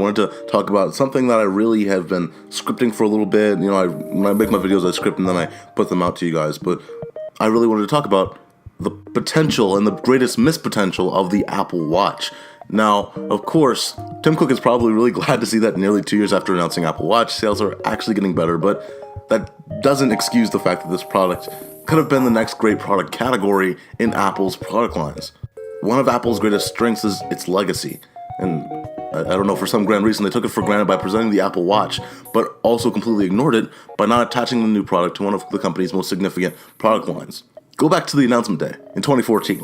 wanted to talk about something that I really have been scripting for a little bit. When I make my videos, I script and then I put them out to you guys. But I really wanted to talk about the potential and the greatest missed potential of the Apple Watch. Now, of course, Tim Cook is probably really glad to see that nearly 2 years after announcing Apple Watch, sales are actually getting better, but that doesn't excuse the fact that this product could have been the next great product category in Apple's product lines. One of Apple's greatest strengths is its legacy, and I don't know, for some grand reason they took it for granted by presenting the Apple Watch, but also completely ignored it by not attaching the new product to one of the company's most significant product lines. Go back to the announcement day in 2014.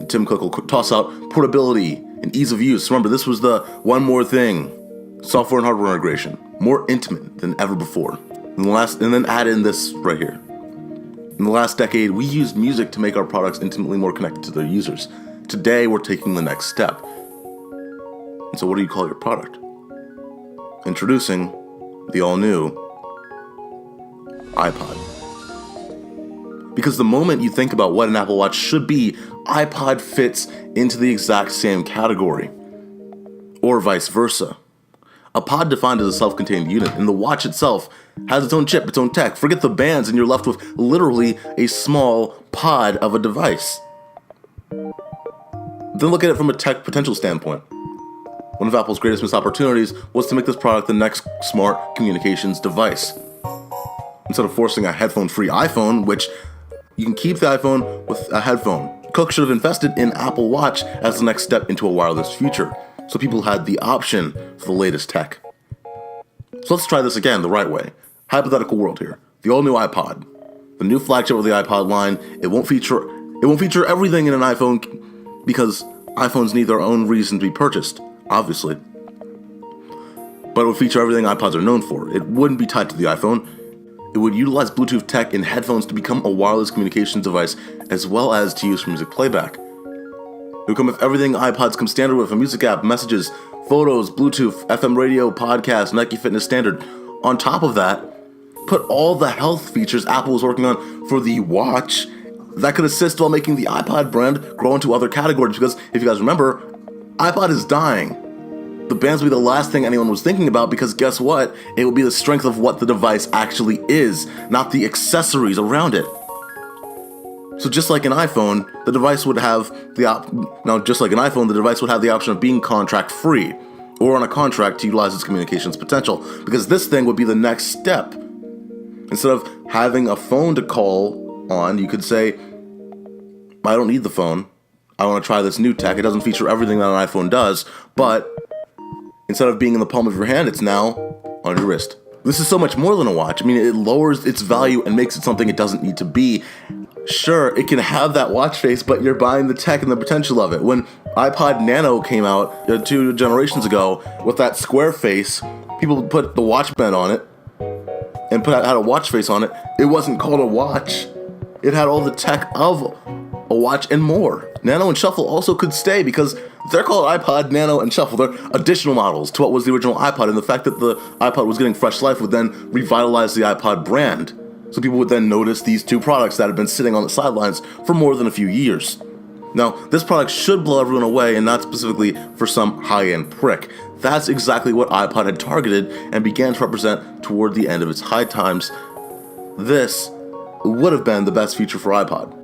Tim Cook will toss out portability and ease of use. Remember, this was the one more thing. Software and hardware integration. More intimate than ever before. And then add in this right here. In the last decade, we used music to make our products intimately more connected to their users. Today, we're taking the next step. And so what do you call your product? Introducing the all-new iPod. Because the moment you think about what an Apple Watch should be, iPod fits into the exact same category. Or vice versa. A pod defined as a self-contained unit, and the watch itself has its own chip, its own tech. Forget the bands, and you're left with literally a small pod of a device. Then look at it from a tech potential standpoint. One of Apple's greatest missed opportunities was to make this product the next smart communications device. Instead of forcing a headphone-free iPhone, which you can keep the iPhone with a headphone, Cook should have invested in Apple Watch as the next step into a wireless future, so people had the option for the latest tech. So let's try this again the right way. Hypothetical world here. The all-new iPod. The new flagship of the iPod line. It won't feature everything in an iPhone because iPhones need their own reason to be purchased, obviously. But it would feature everything iPods are known for. It wouldn't be tied to the iPhone. It would utilize Bluetooth tech in headphones to become a wireless communications device as well as to use for music playback. It would come with everything iPods come standard with: a music app, messages, photos, Bluetooth, FM radio, podcast, Nike Fitness Standard. On top of that, put all the health features Apple was working on for the watch that could assist while making the iPod brand grow into other categories. Because if you guys remember, iPod is dying. The bands will be the last thing anyone was thinking about, because guess what? It will be the strength of what the device actually is, not the accessories around it. So just like an iPhone, the device would have the option of being contract free, or on a contract to utilize its communications potential, because this thing would be the next step. Instead of having a phone to call on, you could say, I don't need the phone. I want to try this new tech. It doesn't feature everything that an iPhone does, but instead of being in the palm of your hand, it's now on your wrist. This is so much more than a watch. I mean, it lowers its value and makes it something it doesn't need to be. Sure, it can have that watch face, but you're buying the tech and the potential of it. When iPod Nano came out 2 generations ago with that square face, people put the watch band on it and had a watch face on it. It wasn't called a watch. It had all the tech of a watch and more. Nano and Shuffle also could stay because they're called iPod Nano and Shuffle. They're additional models to what was the original iPod, and the fact that the iPod was getting fresh life would then revitalize the iPod brand. So people would then notice these two products that had been sitting on the sidelines for more than a few years. Now, this product should blow everyone away, and not specifically for some high-end prick. That's exactly what iPod had targeted and began to represent toward the end of its high times. This would have been the best feature for iPod.